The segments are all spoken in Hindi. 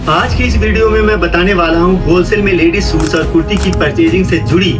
आज की इस वीडियो में मैं बताने वाला हूँ होलसेल में लेडीज सूट्स और कुर्ती की परचेजिंग से जुड़ी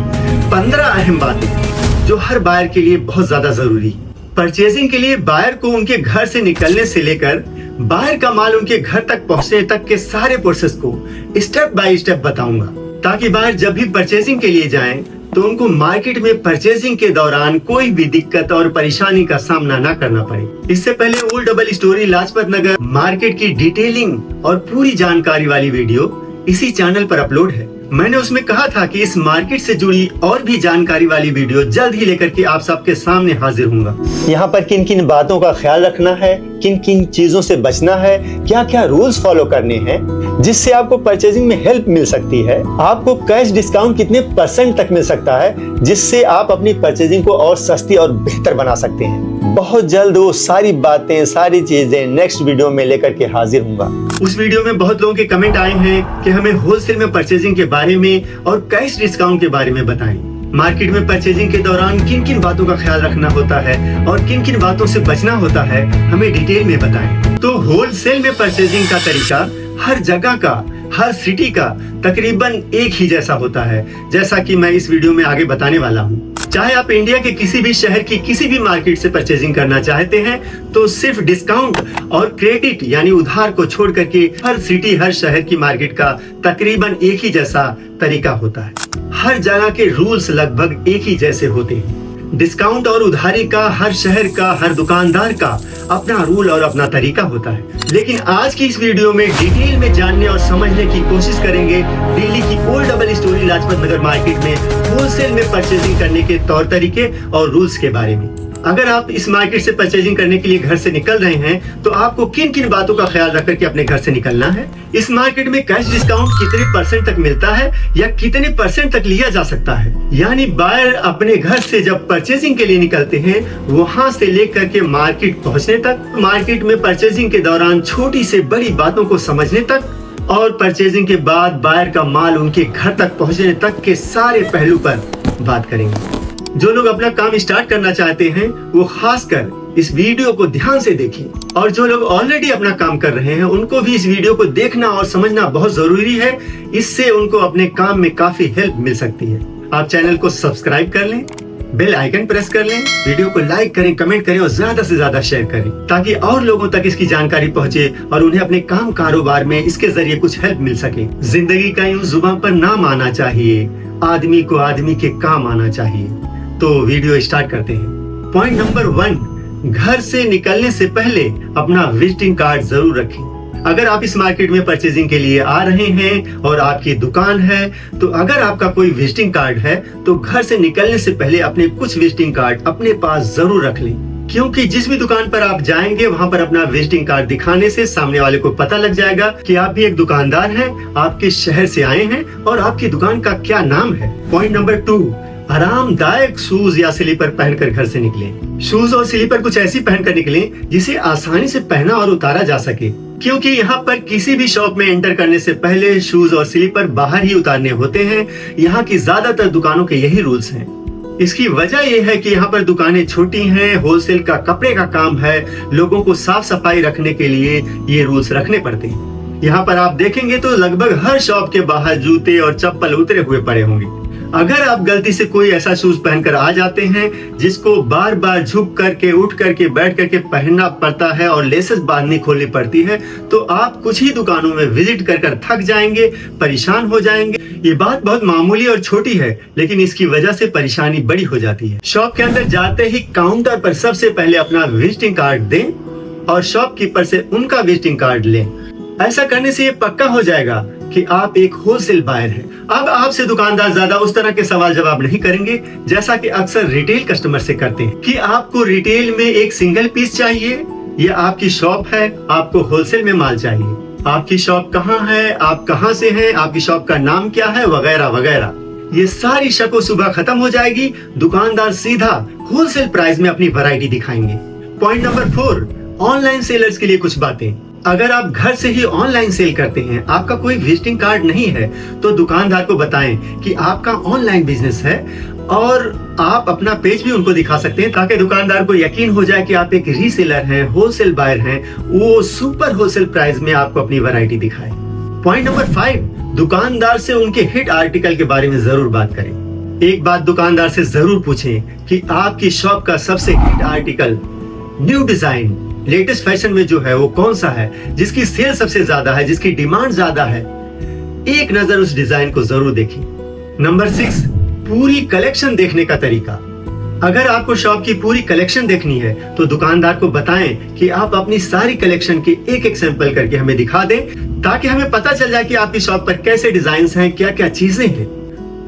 15 अहम बातें जो हर बायर के लिए बहुत ज्यादा जरूरी। परचेजिंग के लिए बायर को उनके घर से निकलने से लेकर बायर का माल उनके घर तक पहुँचने तक के सारे प्रोसेस को स्टेप बाय स्टेप बताऊंगा, ताकि बायर जब भी परचेजिंग के लिए जाएं तो उनको मार्केट में परचेजिंग के दौरान कोई भी दिक्कत और परेशानी का सामना न करना पड़े। इससे पहले old double storey Lajpat Nagar market की डिटेलिंग और पूरी जानकारी वाली वीडियो इसी चैनल पर अपलोड है। मैंने उसमें कहा था कि इस मार्केट से जुड़ी और भी जानकारी वाली वीडियो जल्द ही लेकर के आप सबके सामने हाजिर होऊंगा। यहाँ पर किन किन बातों का ख्याल रखना है, किन किन चीजों से बचना है, क्या क्या रूल्स फॉलो करने हैं जिससे आपको परचेजिंग में हेल्प मिल सकती है, आपको कैश डिस्काउंट कितने % तक मिल सकता है जिससे आप अपनी परचेजिंग को और सस्ती और बेहतर बना सकते हैं। बहुत जल्द वो सारी बातें, सारी चीजें नेक्स्ट वीडियो में लेकर के हाजिर होऊंगा। उस वीडियो में बहुत लोगों के कमेंट आए हैं कि हमें होलसेल में परचेजिंग के बारे में और कैश डिस्काउंट के बारे में बताएं। मार्केट में परचेजिंग के दौरान किन किन बातों का ख्याल रखना होता है और किन किन बातों से बचना होता है, हमें डिटेल में बताएं। तो होलसेल में परचेजिंग का तरीका हर जगह का, हर सिटी का तकरीबन एक ही जैसा होता है, जैसा कि मैं इस वीडियो में आगे बताने वाला हूँ। चाहे आप इंडिया के किसी भी शहर की किसी भी मार्केट से परचेजिंग करना चाहते हैं तो सिर्फ डिस्काउंट और क्रेडिट यानी उधार को छोड़ करके हर सिटी, हर शहर की मार्केट का तकरीबन एक ही जैसा तरीका होता है। हर जगह के रूल्स लगभग एक ही जैसे होते हैं। डिस्काउंट और उधारी का हर शहर का, हर दुकानदार का अपना रूल और अपना तरीका होता है। लेकिन आज की इस वीडियो में डिटेल में जानने और समझने की कोशिश करेंगे दिल्ली की old double storey Lajpat Nagar market में होलसेल में परचेजिंग करने के तौर तरीके और रूल्स के बारे में। अगर आप इस मार्केट से परचेजिंग करने के लिए घर से निकल रहे हैं तो आपको किन किन बातों का ख्याल रख करके अपने घर से निकलना है। इस मार्केट में कैश डिस्काउंट कितने % तक मिलता है या कितने % तक लिया जा सकता है। यानी बायर अपने घर से जब परचेजिंग के लिए निकलते हैं वहां से लेकर के मार्केट पहुंचने तक, मार्केट में परचेजिंग के दौरान छोटी से बड़ी बातों को समझने तक और परचेजिंग के बाद बायर का माल उनके घर तक पहुंचने तक के सारे पहलू पर बात करेंगे। जो लोग अपना काम स्टार्ट करना चाहते हैं वो खासकर इस वीडियो को ध्यान से देखें, और जो लोग ऑलरेडी अपना काम कर रहे हैं उनको भी इस वीडियो को देखना और समझना बहुत जरूरी है। इससे उनको अपने काम में काफी हेल्प मिल सकती है। आप चैनल को सब्सक्राइब कर लें, बेल आइकन प्रेस कर लें, वीडियो को लाइक करें, कमेंट करें और ज्यादा से ज्यादा शेयर करें ताकि और लोगों तक इसकी जानकारी पहुंचे और उन्हें अपने काम कारोबार में इसके जरिए कुछ हेल्प मिल सके। जिंदगी का यूं जुबान पर नाम आना चाहिए, आदमी को आदमी के काम आना चाहिए। तो वीडियो स्टार्ट करते हैं। पॉइंट नंबर 1, घर से निकलने से पहले अपना विजिटिंग कार्ड जरूर रखें। अगर आप इस मार्केट में परचेजिंग के लिए आ रहे हैं और आपकी दुकान है तो अगर आपका कोई विजिटिंग कार्ड है तो घर से निकलने से पहले अपने कुछ विजिटिंग कार्ड अपने पास जरूर रख लें, क्योंकि जिस भी दुकान पर आप जाएंगे वहां पर अपना विजिटिंग कार्ड दिखाने से सामने वाले को पता लग जाएगा कि आप भी एक दुकानदार हैं, आप किस शहर से आए हैं और आपकी दुकान का क्या नाम है। पॉइंट नंबर 2, आरामदायक शूज या स्लीपर पहनकर घर से निकलें। शूज और स्लीपर कुछ ऐसी पहनकर निकलें जिसे आसानी से पहना और उतारा जा सके, क्योंकि यहाँ पर किसी भी शॉप में एंटर करने से पहले शूज और स्लीपर बाहर ही उतारने होते हैं। यहाँ की ज्यादातर दुकानों के यही रूल्स हैं। इसकी वजह यह है कि यहाँ पर दुकानें छोटी हैं, होलसेल का कपड़े का काम है, लोगों को साफ सफाई रखने के लिए ये रूल्स रखने पड़ते हैं। यहाँ पर आप देखेंगे तो लगभग हर शॉप के बाहर जूते और चप्पल उतरे हुए पड़े होंगे। अगर आप गलती से कोई ऐसा शूज पहनकर आ जाते हैं जिसको बार बार झुक करके, उठ करके, बैठ करके पहनना पड़ता है और लेसेस बांधनी खोलनी पड़ती है तो आप कुछ ही दुकानों में विजिट कर थक जाएंगे, परेशान हो जाएंगे। ये बात बहुत मामूली और छोटी है लेकिन इसकी वजह से परेशानी बड़ी हो जाती है। शॉप के अंदर जाते ही काउंटर पर सबसे पहले अपना विजिटिंग कार्ड दें और शॉपकीपर से उनका विजिटिंग कार्ड लें। ऐसा करने से ये पक्का हो जाएगा कि आप एक होलसेल बायर हैं। अब आपसे दुकानदार ज्यादा उस तरह के सवाल जवाब नहीं करेंगे जैसा कि अक्सर रिटेल कस्टमर से करते हैं कि आपको रिटेल में एक सिंगल पीस चाहिए या आपकी शॉप है, आपको होलसेल में माल चाहिए, आपकी शॉप कहाँ है, आप कहाँ से हैं, आपकी शॉप का नाम क्या है, वगैरह वगैरह। ये सारी शको सुबह खत्म हो जाएगी। दुकानदार सीधा होलसेल प्राइस में अपनी वैरायटी दिखाएंगे। पॉइंट नंबर 4, ऑनलाइन सेलर्स के लिए कुछ बातें। अगर आप घर से ही ऑनलाइन सेल करते हैं, आपका कोई विजिटिंग कार्ड नहीं है तो दुकानदार को बताएं कि आपका ऑनलाइन बिजनेस है और आप अपना पेज भी उनको दिखा सकते हैं ताकि दुकानदार को यकीन हो जाए कि आप एक रीसेलर हैं, होलसेल बायर हैं, वो सुपर होलसेल प्राइस में आपको अपनी वैरायटी दिखाए। पॉइंट नंबर 5, दुकानदार से उनके हिट आर्टिकल के बारे में जरूर बात करें। एक बात दुकानदार से जरूर पूछें कि आपकी शॉप का सबसे hit article, new design, latest fashion में जो है वो कौन सा है, जिसकी सेल सबसे ज्यादा है, जिसकी डिमांड ज्यादा है। एक नजर उस डिजाइन को जरूर देखें। नंबर 6, पूरी कलेक्शन देखने का तरीका। अगर आपको शॉप की पूरी कलेक्शन देखनी है तो दुकानदार को बताएं कि आप अपनी सारी कलेक्शन के एक एक सैंपल करके हमें दिखा दें, ताकि हमें पता चल जाए कि आपकी शॉप पर कैसे डिजाइन हैं, क्या क्या चीजें हैं।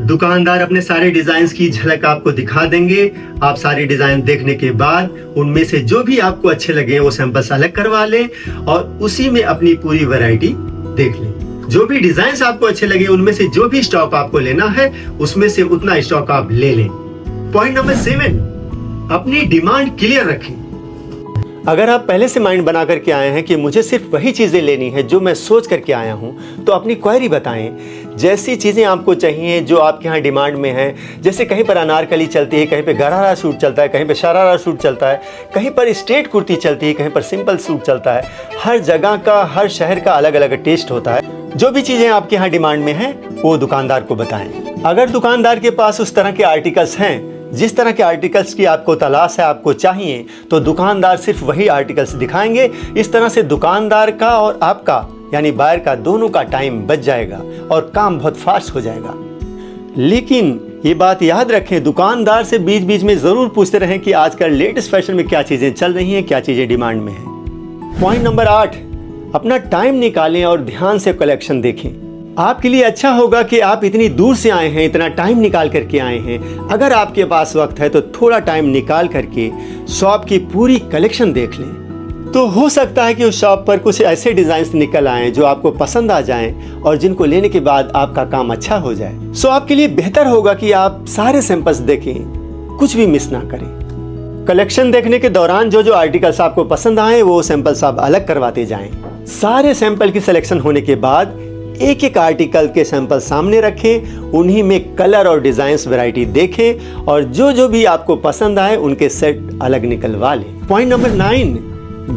दुकानदार अपने सारे डिजाइन की झलक आपको दिखा देंगे। आप सारे डिजाइन देखने के बाद उनमें से जो भी आपको अच्छे लगे वो सैंपल सेलेक्ट करवा लें और उसी में अपनी पूरी वैरायटी देख लें। जो भी डिजाइन आपको अच्छे लगे उनमें से जो भी स्टॉक आपको लेना है उसमें से उतना स्टॉक आप ले लें। पॉइंट नंबर 7, अपनी डिमांड क्लियर रखें। अगर आप पहले से माइंड बना करके आए हैं कि मुझे सिर्फ वही चीजें लेनी है जो मैं सोच करके आया हूं, तो अपनी क्वेरी बताएं। जैसी चीजें आपको चाहिए जो आपके यहाँ डिमांड में है, जैसे कहीं पर अनारकली चलती है, कहीं पे गरारा सूट चलता है, कहीं पे शरारा सूट चलता है, कहीं पर स्ट्रेट कुर्ती चलती है, कहीं पर सिंपल सूट चलता है। हर जगह का, हर शहर का अलग अलग टेस्ट होता है। जो भी चीजें आपके यहाँ डिमांड में है वो दुकानदार को बताएं। अगर दुकानदार के पास उस तरह के आर्टिकल्स हैं, जिस तरह के आर्टिकल्स की आपको तलाश है, आपको चाहिए, तो दुकानदार सिर्फ वही आर्टिकल्स दिखाएंगे। इस तरह से दुकानदार का और आपका यानी बायर का दोनों का टाइम बच जाएगा और काम बहुत फास्ट हो जाएगा। लेकिन ये बात याद रखें, दुकानदार से बीच बीच में जरूर पूछते रहें कि आजकल लेटेस्ट फैशन में क्या चीजें चल रही हैं, क्या चीजें डिमांड में हैं। पॉइंट नंबर 8, अपना टाइम निकालें और ध्यान से कलेक्शन देखें। आपके लिए अच्छा होगा कि आप इतनी दूर से आए हैं, इतना टाइम निकाल करके आए हैं। अगर आपके पास वक्त है तो थोड़ा टाइम निकाल करके शॉप की पूरी कलेक्शन देख लें। तो हो सकता है कि उस शॉप पर कुछ ऐसे डिजाइन निकल आए जो आपको पसंद आ जाएं और जिनको लेने के बाद आपका काम अच्छा हो जाए। सो आपके लिए बेहतर होगा कि आप सारे सैंपल्स देखें, कुछ भी मिस ना करें। कलेक्शन देखने के दौरान जो जो आर्टिकल्स आपको पसंद आए वो सैंपल्स आप अलग करवाते जाएं। सारे सैंपल की सिलेक्शन होने के बाद एक एक आर्टिकल के सैंपल सामने रखें, उन्हीं में कलर और डिजाइन्स वैरायटी देखें और जो जो भी आपको पसंद आए उनके सेट अलग निकलवा लें। पॉइंट नंबर 9,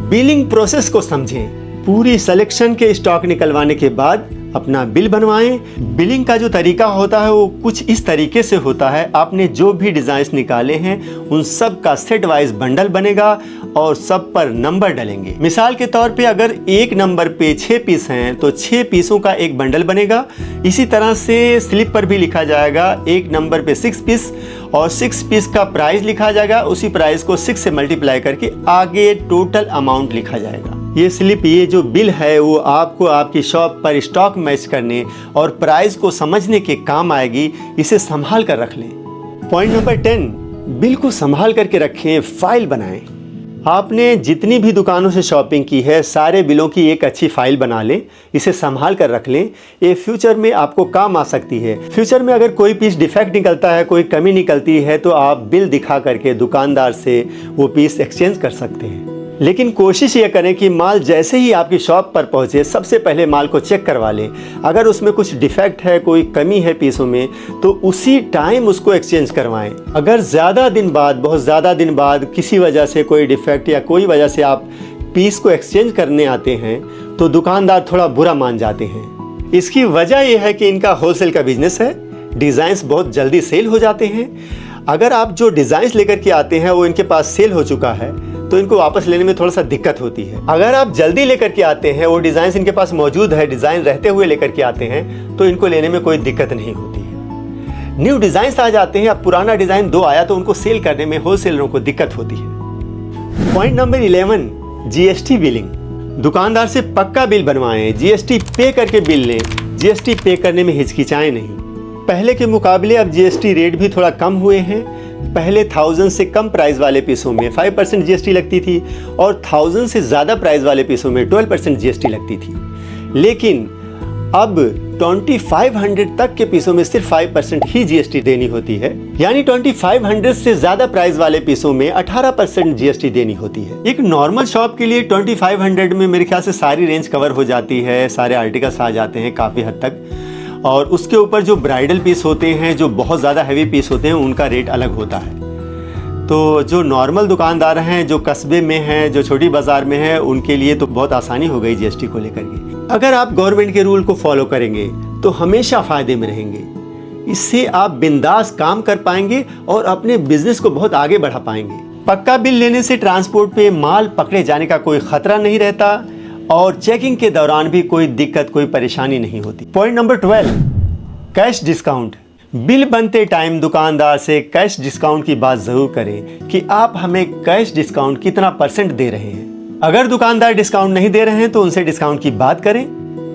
बिलिंग प्रोसेस को समझें। पूरी सिलेक्शन के स्टॉक निकलवाने के बाद अपना बिल बनवाएं। बिलिंग का जो तरीका होता है वो कुछ इस तरीके से होता है, आपने जो भी डिजाइन्स निकाले हैं उन सब का सेट वाइज बंडल बनेगा और सब पर नंबर डलेंगे। मिसाल के तौर पे अगर एक नंबर पे 6 पीस हैं तो 6 पीसों का एक बंडल बनेगा। इसी तरह से स्लिप पर भी लिखा जाएगा, एक नंबर पे 6 पीस और 6 पीस का प्राइस लिखा जाएगा। उसी प्राइस को 6 से मल्टीप्लाई करके आगे टोटल अमाउंट लिखा जाएगा। ये स्लिप, ये जो बिल है वो आपको आपकी शॉप पर स्टॉक मैच करने और प्राइस को समझने के काम आएगी। इसे संभाल कर रख लें। पॉइंट नंबर 10, बिल को संभाल करके रखें, फाइल बनाएं। आपने जितनी भी दुकानों से शॉपिंग की है सारे बिलों की एक अच्छी फाइल बना लें, इसे संभाल कर रख लें। ये फ्यूचर में आपको काम आ सकती है। फ्यूचर में अगर कोई पीस डिफेक्ट निकलता है, कोई कमी निकलती है तो आप बिल दिखा करके दुकानदार से वो पीस एक्सचेंज कर सकते हैं। लेकिन कोशिश ये करें कि माल जैसे ही आपकी शॉप पर पहुंचे सबसे पहले माल को चेक करवा लें। अगर उसमें कुछ डिफेक्ट है, कोई कमी है पीसों में, तो उसी टाइम उसको एक्सचेंज करवाएं। अगर ज़्यादा दिन बाद, बहुत ज़्यादा दिन बाद किसी वजह से कोई डिफेक्ट या कोई वजह से आप पीस को एक्सचेंज करने आते हैं तो दुकानदार थोड़ा बुरा मान जाते हैं। इसकी वजह यह है कि इनका होलसेल का बिजनेस है, डिज़ाइंस बहुत जल्दी सेल हो जाते हैं। अगर आप जो डिज़ाइंस लेकर के आते हैं वो इनके पास सेल हो चुका है तो इनको वापस लेने में थोड़ा सा दिक्कत होती है। अगर आप जल्दी लेकर के आते हैं, वो डिज़ाइन इनके पास मौजूद है, डिज़ाइन रहते हुए लेकर के आते हैं, तो इनको लेने में कोई दिक्कत नहीं होती है। न्यू डिज़ाइन आ जाते हैं, अब पुराना डिज़ाइन 2 आया तो उनको सेल करने में होलसेलरों को दिक्कत होती है। Point number 11, GST billing. दुकानदार से पक्का बिल बनवाएं, जीएसटी पे करके बिल लें। जीएसटी पे करने में हिचकिचाएं नहीं। पहले के मुकाबले अब जीएसटी रेट भी थोड़ा कम हुए हैं। पहले 1000 से कम प्राइस वाले पीसों में 5% जीएसटी लगती थी और 1000 से ज़्यादा प्राइस वाले पीसों में 12% जीएसटी लगती थी। लेकिन अब 2500 तक के पीसों में सिर्फ 5% ही जीएसटी देनी होती है, यानी 2500 से ज़्यादा प्राइस वाले पीसों में 18% जीएसटी देनी होती है। एक नॉर्मल शॉप के लिए 2500 में मेरे ख्याल से सारी रेंज कवर हो जाती है, सारे आर्टिकल्स आ जाते हैं काफ़ी हद तक। और उसके ऊपर जो ब्राइडल पीस होते हैं, जो बहुत ज़्यादा हैवी पीस होते हैं, उनका रेट अलग होता है। तो जो नॉर्मल दुकानदार हैं, जो कस्बे में हैं, जो छोटी बाज़ार में हैं, उनके लिए तो बहुत आसानी हो गई जीएसटी को लेकर के। अगर आप गवर्नमेंट के रूल को फॉलो करेंगे तो हमेशा फायदे में रहेंगे। इससे आप बिंदास काम कर पाएंगे और अपने बिजनेस को बहुत आगे बढ़ा पाएंगे। पक्का बिल लेने से ट्रांसपोर्ट पे माल पकड़े जाने का कोई खतरा नहीं रहता और चेकिंग के दौरान भी कोई दिक्कत, कोई परेशानी नहीं होती। Point number 12, cash discount. Bill बनते टाइम दुकानदार से कैश डिस्काउंट की बात जरूर करें कि आप हमें कैश डिस्काउंट कितना % दे रहे हैं। अगर दुकानदार डिस्काउंट नहीं दे रहे हैं तो उनसे डिस्काउंट की बात करें।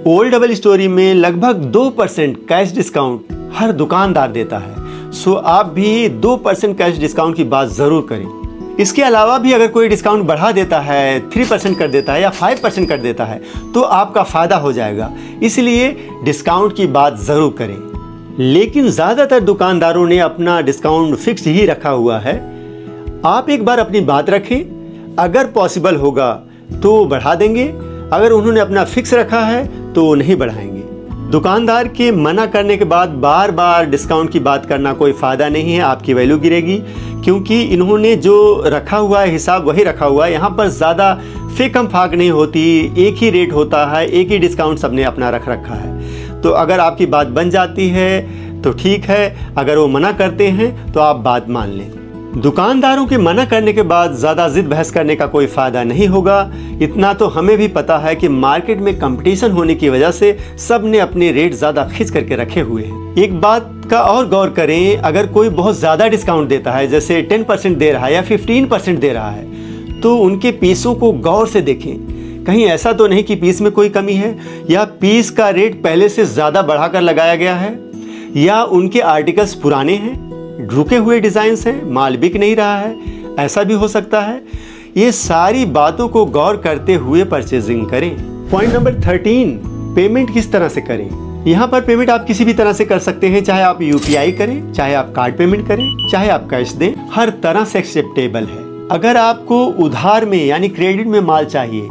ओल्ड डबल स्टोरी में लगभग 2% कैश डिस्काउंट हर दुकानदार देता है, सो आप भी 2% कैश डिस्काउंट की बात जरूर करें। इसके अलावा भी अगर कोई डिस्काउंट बढ़ा देता है, 3% कर देता है या 5% कर देता है तो आपका फायदा हो जाएगा, इसलिए डिस्काउंट की बात जरूर करें। लेकिन ज़्यादातर दुकानदारों ने अपना डिस्काउंट फिक्स ही रखा हुआ है। आप एक बार अपनी बात रखें, अगर पॉसिबल होगा तो बढ़ा देंगे, अगर उन्होंने अपना फिक्स रखा है तो नहीं बढ़ाएंगे। दुकानदार के मना करने के बाद बार बार डिस्काउंट की बात करना कोई फ़ायदा नहीं है, आपकी वैल्यू गिरेगी, क्योंकि इन्होंने जो रखा हुआ है हिसाब वही रखा हुआ है। यहाँ पर ज़्यादा फेकम फाक नहीं होती, एक ही रेट होता है, एक ही डिस्काउंट सबने अपना रख रखा है। तो अगर आपकी बात बन जाती है तो ठीक है, अगर वो मना करते हैं तो आप बात मान लें। दुकानदारों के मना करने के बाद ज़्यादा जिद बहस करने का कोई फ़ायदा नहीं होगा। इतना तो हमें भी पता है कि मार्केट में कंपटीशन होने की वजह से सब ने अपने रेट ज़्यादा खींच करके रखे हुए हैं। एक बात का और गौर करें, अगर कोई बहुत ज़्यादा डिस्काउंट देता है, जैसे 10% दे रहा है या 15% दे रहा है, तो उनके पीसों को गौर से देखें। कहीं ऐसा तो नहीं कि पीस में कोई कमी है, या पीस का रेट पहले से ज़्यादा बढ़ाकर लगाया गया है, या उनके आर्टिकल्स पुराने हैं, रुके हुए डिज़ाइंस हैं, माल बिक नहीं रहा है, ऐसा भी हो सकता है। ये सारी बातों को गौर करते हुए परचेजिंग करें। पॉइंट नंबर 13, पेमेंट किस तरह से करें। यहाँ पर पेमेंट आप किसी भी तरह से कर सकते हैं, चाहे आप UPI करें, चाहे आप कार्ड पेमेंट करें, चाहे आप कैश दें, हर तरह से एक्सेप्टेबल है। अगर आपको उधार में यानी क्रेडिट में माल चाहिए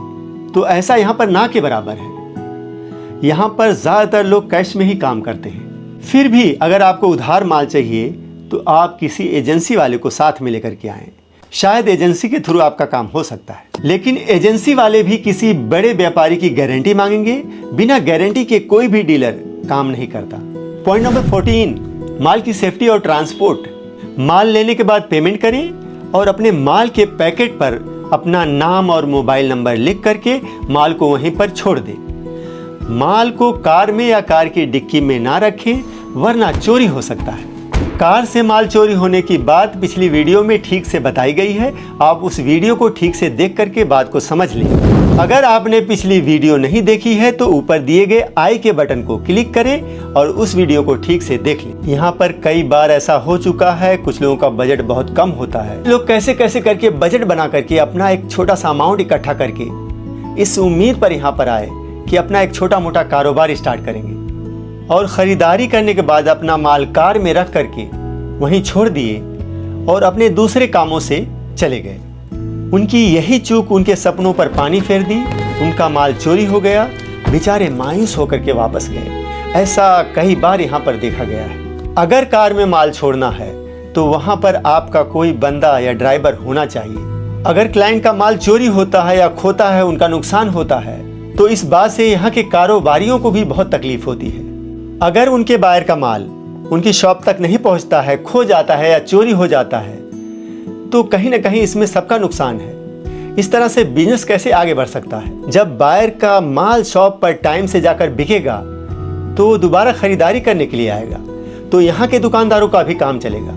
तो ऐसा यहाँ पर ना के बराबर है। यहाँ पर ज़्यादातर लोग कैश में ही काम करते हैं। फिर भी अगर आपको उधार माल चाहिए तो आप किसी एजेंसी वाले को साथ में लेकर के आएं। शायद एजेंसी के थ्रू आपका काम हो सकता है, लेकिन एजेंसी वाले भी किसी बड़े व्यापारी की गारंटी मांगेंगे। बिना गारंटी के कोई भी डीलर काम नहीं करता। पॉइंट नंबर 14, माल की सेफ्टी और ट्रांसपोर्ट। माल लेने के बाद पेमेंट करें और अपने माल के पैकेट पर अपना नाम और मोबाइल नंबर लिख करके माल को वहीं पर छोड़ दें। माल को कार में या कार की डिक्की में ना रखें, वरना चोरी हो सकता है। कार से माल चोरी होने की बात पिछली वीडियो में ठीक से बताई गई है, आप उस वीडियो को ठीक से देख करके बात को समझ लें। अगर आपने पिछली वीडियो नहीं देखी है तो ऊपर दिए गए आई के बटन को क्लिक करें और उस वीडियो को ठीक से देख लें। यहाँ पर कई बार ऐसा हो चुका है, कुछ लोगों का बजट बहुत कम होता है। लोग कैसे कैसे करके बजट बना करके अपना एक छोटा सा अमाउंट इकट्ठा करके इस उम्मीद पर यहाँ पर आए कि अपना एक छोटा मोटा कारोबार स्टार्ट करेंगे, और ख़रीदारी करने के बाद अपना माल कार में रख करके वहीं छोड़ दिए और अपने दूसरे कामों से चले गए। उनकी यही चूक उनके सपनों पर पानी फेर दी, उनका माल चोरी हो गया, बेचारे मायूस होकर के वापस गए। ऐसा कई बार यहाँ पर देखा गया है। अगर कार में माल छोड़ना है तो वहाँ पर आपका कोई बंदा या ड्राइवर होना चाहिए। अगर क्लाइंट का माल चोरी होता है या खोता है, उनका नुकसान होता है, तो इस बात से यहाँ के कारोबारियों को भी बहुत तकलीफ होती है। अगर उनके बायर का माल उनकी शॉप तक नहीं पहुंचता है, खो जाता है या चोरी हो जाता है, तो कहीं ना कहीं इसमें सबका नुकसान है। इस तरह से बिजनेस कैसे आगे बढ़ सकता है। जब बायर का माल शॉप पर टाइम से जाकर बिकेगा तो दोबारा खरीदारी करने के लिए आएगा, तो यहाँ के दुकानदारों का भी काम चलेगा।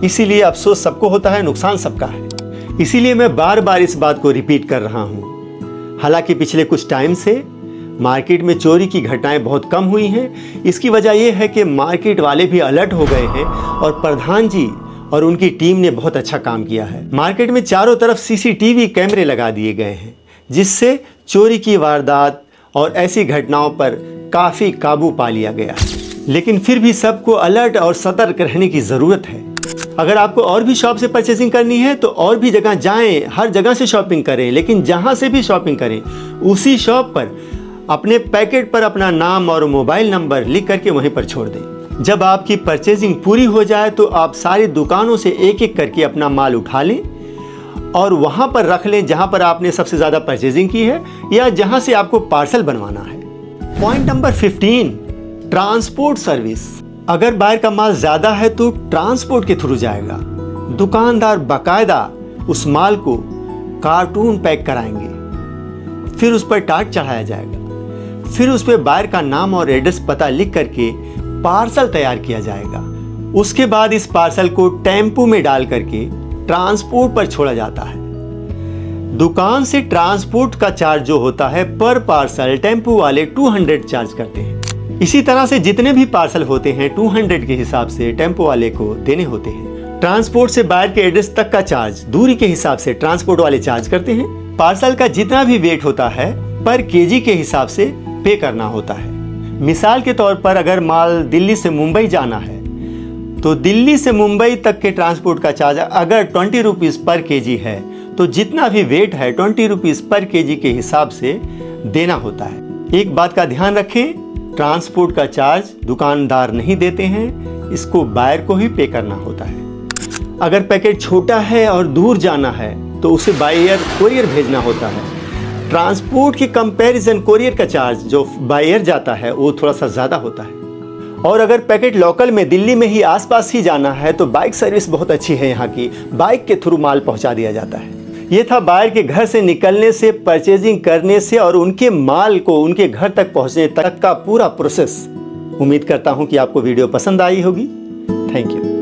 इसीलिए अफसोस सबको होता है, नुकसान सबका है। इसीलिए मैं बार बार इस बात को रिपीट कर रहा हूँ। हालांकि पिछले कुछ टाइम से मार्केट में चोरी की घटनाएं बहुत कम हुई हैं। इसकी वजह यह है कि मार्केट वाले भी अलर्ट हो गए हैं और प्रधान जी और उनकी टीम ने बहुत अच्छा काम किया है। मार्केट में चारों तरफ CCTV कैमरे लगा दिए गए हैं, जिससे चोरी की वारदात और ऐसी घटनाओं पर काफ़ी काबू पा लिया गया है। लेकिन फिर भी सबको अलर्ट और सतर्क रहने की ज़रूरत है। अगर आपको और भी शॉप से परचेसिंग करनी है तो और भी जगह जाएं, हर जगह से शॉपिंग करें, लेकिन जहां से भी शॉपिंग करें उसी शॉप पर अपने पैकेट पर अपना नाम और मोबाइल नंबर लिख करके वहीं पर छोड़ दें। जब आपकी परचेजिंग पूरी हो जाए तो आप सारी दुकानों से एक एक करके अपना माल उठा लें और वहां पर रख लें जहां पर आपने सबसे ज़्यादा परचेजिंग की है या जहां से आपको पार्सल बनवाना है। Point number 15, transport service. अगर बाहर का माल ज़्यादा है तो ट्रांसपोर्ट के थ्रू जाएगा। दुकानदार बाकायदा उस माल को कार्टून पैक कराएंगे, फिर उस पर टाट चढ़ाया जाएगा, फिर उस पर बायर का नाम और एड्रेस पता लिख करके पार्सल तैयार किया जाएगा। उसके बाद इस पार्सल को टेम्पो में डाल करके ट्रांसपोर्ट पर छोड़ा जाता है। दुकान से ट्रांसपोर्ट का चार्ज जो होता है पर पार्सल टेम्पो वाले 200 चार्ज करते हैं। इसी तरह से जितने भी पार्सल होते हैं 200 के हिसाब से टेम्पो वाले को देने होते हैं। ट्रांसपोर्ट से बायर के एड्रेस तक का चार्ज दूरी के हिसाब से ट्रांसपोर्ट वाले चार्ज करते हैं। पार्सल का जितना भी वेट होता है पर केजी के हिसाब से पे करना होता है। मिसाल के तौर पर अगर माल दिल्ली से मुंबई जाना है तो दिल्ली से मुंबई तक के ट्रांसपोर्ट का चार्ज अगर 20 रुपीज़ पर केजी है तो जितना भी वेट है 20 रुपीज़ पर केजी के हिसाब से देना होता है। एक बात का ध्यान रखें, ट्रांसपोर्ट का चार्ज दुकानदार नहीं देते हैं, इसको बायर को ही पे करना होता है। अगर पैकेट छोटा है और दूर जाना है तो उसे बाय एयर कोरियर भेजना होता है। ट्रांसपोर्ट के कंपैरिजन कोरियर का चार्ज जो बाय एयर जाता है वो थोड़ा सा ज़्यादा होता है। और अगर पैकेट लोकल में दिल्ली में ही आसपास ही जाना है तो बाइक सर्विस बहुत अच्छी है यहाँ की, बाइक के थ्रू माल पहुँचा दिया जाता है। ये था बायर के घर से निकलने से, परचेजिंग करने से और उनके माल को उनके घर तक पहुँचने तक का पूरा प्रोसेस। उम्मीद करता हूँ कि आपको वीडियो पसंद आई होगी। Thank you.